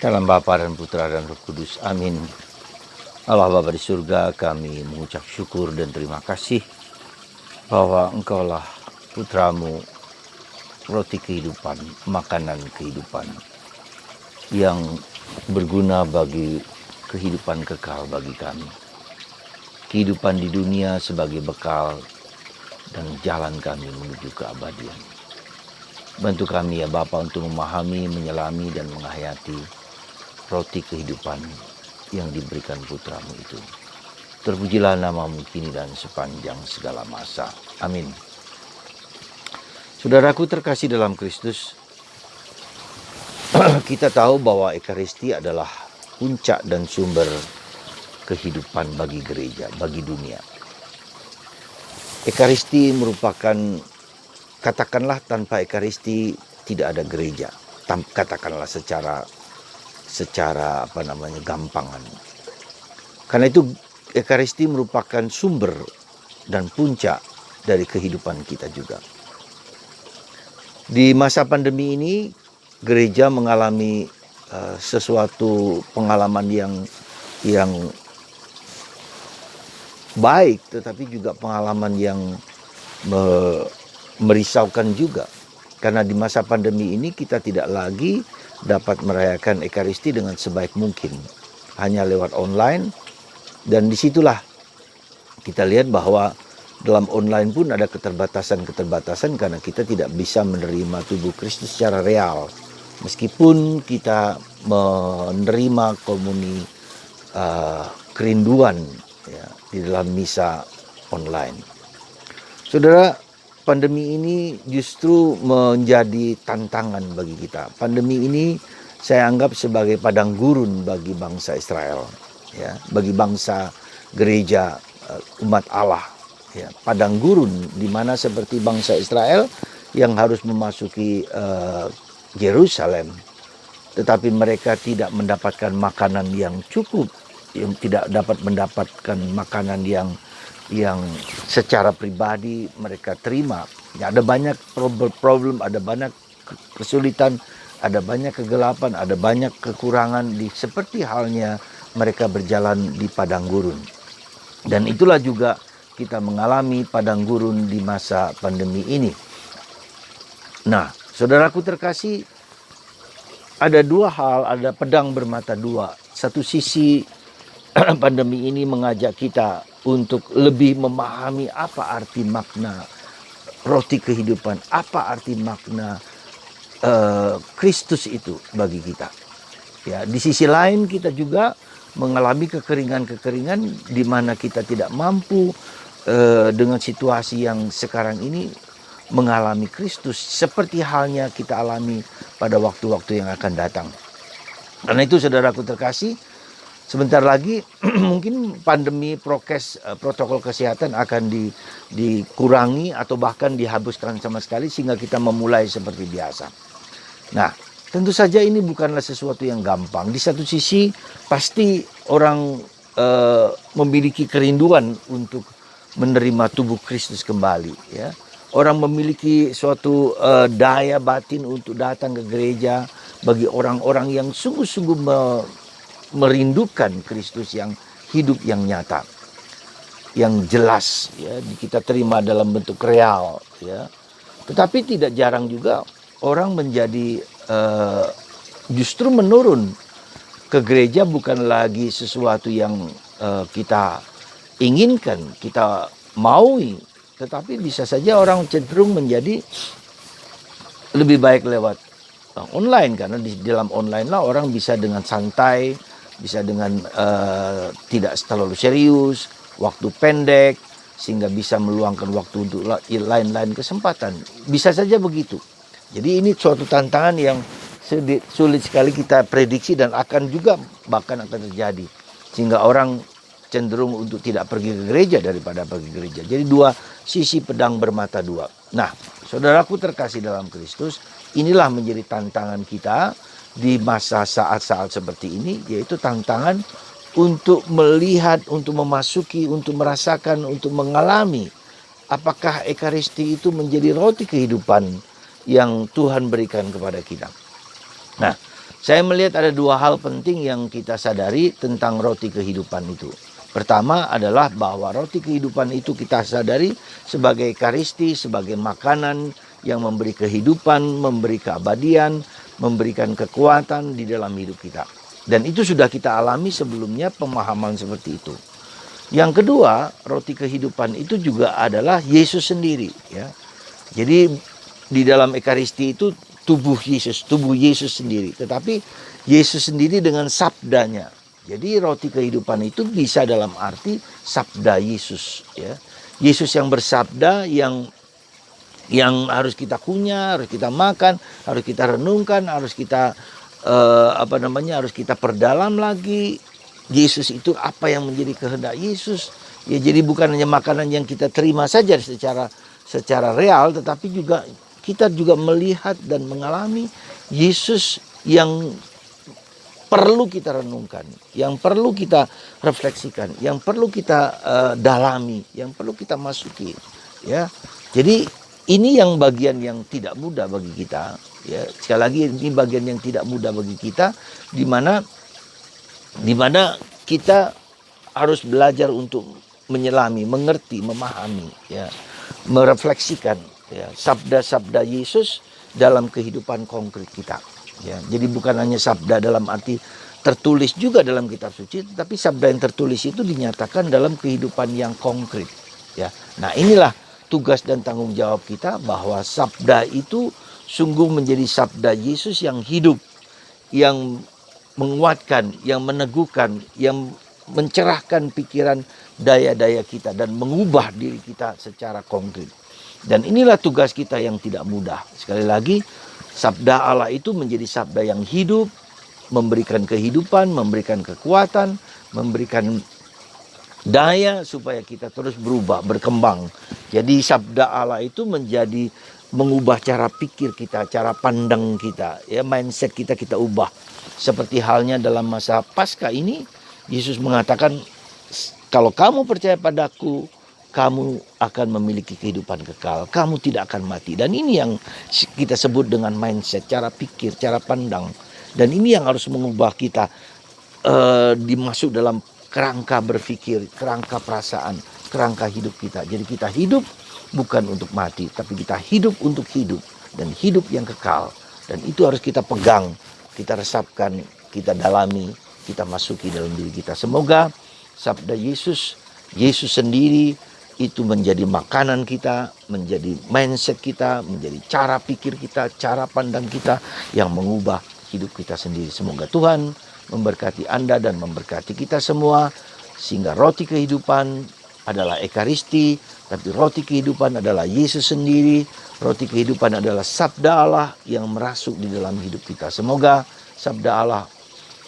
Dalam Bapa dan Putra dan Roh Kudus. Amin. Allah Bapa di surga, kami mengucap syukur dan terima kasih bahwa Engkaulah Putramu, roti kehidupan, makanan kehidupan yang berguna bagi kehidupan kekal bagi kami. Kehidupan di dunia sebagai bekal dan jalan kami menuju keabadian. Bantu kami ya Bapa untuk memahami, menyelami dan menghayati roti kehidupan yang diberikan Putramu itu. Terpujilah namamu kini dan sepanjang segala masa. Amin. Saudaraku terkasih dalam Kristus, kita tahu bahwa Ekaristi adalah puncak dan sumber kehidupan bagi gereja, bagi dunia. Ekaristi merupakan, katakanlah tanpa Ekaristi tidak ada gereja. Katakanlah secara gampangan. Karena itu Ekaristi merupakan sumber dan puncak dari kehidupan kita juga. Di masa pandemi ini gereja mengalami sesuatu pengalaman yang baik, tetapi juga pengalaman yang merisaukan juga. Karena di masa pandemi ini kita tidak lagi dapat merayakan Ekaristi dengan sebaik mungkin, hanya lewat online. Dan disitulah kita lihat bahwa dalam online pun ada keterbatasan karena kita tidak bisa menerima tubuh Kristus secara real, meskipun kita menerima kerinduan ya, di dalam misa online. Saudara, pandemi ini justru menjadi tantangan bagi kita. Pandemi ini saya anggap sebagai padang gurun bagi bangsa Israel, ya, bagi bangsa gereja umat Allah, ya, padang gurun di mana seperti bangsa Israel yang harus memasuki Yerusalem, tetapi mereka tidak mendapatkan makanan yang cukup, yang tidak dapat mendapatkan makanan yang secara pribadi mereka terima. Ya, ada banyak problem, ada banyak kesulitan, ada banyak kegelapan, ada banyak kekurangan seperti halnya mereka berjalan di padang gurun. Dan itulah juga kita mengalami padang gurun di masa pandemi ini. Nah, saudaraku terkasih, ada dua hal, ada pedang bermata dua. Satu sisi pandemi ini mengajak kita untuk lebih memahami apa arti makna roti kehidupan, apa arti makna Kristus itu bagi kita. Ya, di sisi lain kita juga mengalami kekeringan-kekeringan di mana kita tidak mampu dengan situasi yang sekarang ini mengalami Kristus seperti halnya kita alami pada waktu-waktu yang akan datang. Karena itu saudaraku terkasih, sebentar lagi mungkin pandemi protokol kesehatan akan dikurangi atau bahkan dihapuskan sama sekali sehingga kita memulai seperti biasa. Nah, tentu saja ini bukanlah sesuatu yang gampang. Di satu sisi pasti orang memiliki kerinduan untuk menerima tubuh Kristus kembali, ya. Orang memiliki suatu daya batin untuk datang ke gereja bagi orang-orang yang sungguh-sungguh merindukan Kristus yang hidup, yang nyata, yang jelas, ya, kita terima dalam bentuk real, ya. Tetapi tidak jarang juga orang menjadi justru menurun ke gereja bukan lagi sesuatu yang kita inginkan, kita maui, tetapi bisa saja orang cenderung menjadi lebih baik lewat online, karena di dalam online lah orang bisa dengan santai, bisa dengan tidak terlalu serius, waktu pendek, sehingga bisa meluangkan waktu untuk lain-lain kesempatan. Bisa saja begitu. Jadi ini suatu tantangan yang sulit sekali kita prediksi dan bahkan akan terjadi. Sehingga orang cenderung untuk tidak pergi ke gereja daripada pergi ke gereja. Jadi dua sisi pedang bermata dua. Nah, saudaraku terkasih dalam Kristus, inilah menjadi tantangan kita di masa saat-saat seperti ini, yaitu tantangan untuk melihat, untuk memasuki, untuk merasakan, untuk mengalami apakah Ekaristi itu menjadi roti kehidupan yang Tuhan berikan kepada kita. Nah, Saya melihat ada dua hal penting yang kita sadari tentang roti kehidupan itu. Pertama adalah bahwa roti kehidupan itu kita sadari sebagai ekaristi, sebagai makanan yang memberi kehidupan, memberi keabadian, memberikan kekuatan di dalam hidup kita. Dan itu sudah kita alami sebelumnya, pemahaman seperti itu. Yang kedua, roti kehidupan itu juga adalah Yesus sendiri, ya. Jadi di dalam ekaristi itu tubuh Yesus sendiri. Tetapi Yesus sendiri dengan sabdanya. Jadi roti kehidupan itu bisa dalam arti sabda Yesus, ya. Yesus yang bersabda, yang harus kita kunyah, harus kita makan, harus kita renungkan, harus kita harus kita perdalam lagi. Yesus itu apa yang menjadi kehendak Yesus. Ya, jadi bukan hanya makanan yang kita terima saja secara real, tetapi juga kita juga melihat dan mengalami Yesus yang perlu kita renungkan, yang perlu kita refleksikan, yang perlu kita dalami, yang perlu kita masuki, ya. Jadi ini yang bagian yang tidak mudah bagi kita, ya. Sekali lagi ini bagian yang tidak mudah bagi kita, di mana kita harus belajar untuk menyelami, mengerti, memahami, ya, merefleksikan, ya, sabda-sabda Yesus dalam kehidupan konkret kita. Ya, jadi bukan hanya sabda dalam arti tertulis juga dalam kitab suci, tetapi sabda yang tertulis itu dinyatakan dalam kehidupan yang konkret. Ya, nah inilah tugas dan tanggung jawab kita, bahwa sabda itu sungguh menjadi sabda Yesus yang hidup, yang menguatkan, yang meneguhkan, yang mencerahkan pikiran daya-daya kita dan mengubah diri kita secara konkret. Dan inilah tugas kita yang tidak mudah. Sekali lagi, sabda Allah itu menjadi sabda yang hidup, memberikan kehidupan, memberikan kekuatan, memberikan daya supaya kita terus berubah, berkembang. Jadi sabda Allah itu menjadi mengubah cara pikir kita, cara pandang kita, ya, mindset kita ubah. Seperti halnya dalam masa Paskah ini, Yesus mengatakan, kalau kamu percaya padaku, kamu akan memiliki kehidupan kekal, kamu tidak akan mati. Dan ini yang kita sebut dengan mindset, cara pikir, cara pandang. Dan ini yang harus mengubah kita dimasuk dalam kerangka berpikir, kerangka perasaan, kerangka hidup kita. Jadi kita hidup bukan untuk mati, tapi kita hidup untuk hidup, dan hidup yang kekal. Dan itu harus kita pegang, kita resapkan, kita dalami, kita masuki dalam diri kita. Semoga sabda Yesus sendiri itu menjadi makanan kita, menjadi mindset kita, menjadi cara pikir kita, cara pandang kita yang mengubah hidup kita sendiri. Semoga Tuhan memberkati Anda dan memberkati kita semua, sehingga roti kehidupan adalah ekaristi, tapi roti kehidupan adalah Yesus sendiri. Roti kehidupan adalah sabda Allah yang merasuk di dalam hidup kita. Semoga sabda Allah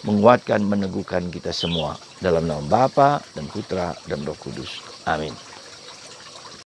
menguatkan, meneguhkan kita semua. Dalam nama Bapa dan Putra dan Roh Kudus. Amin.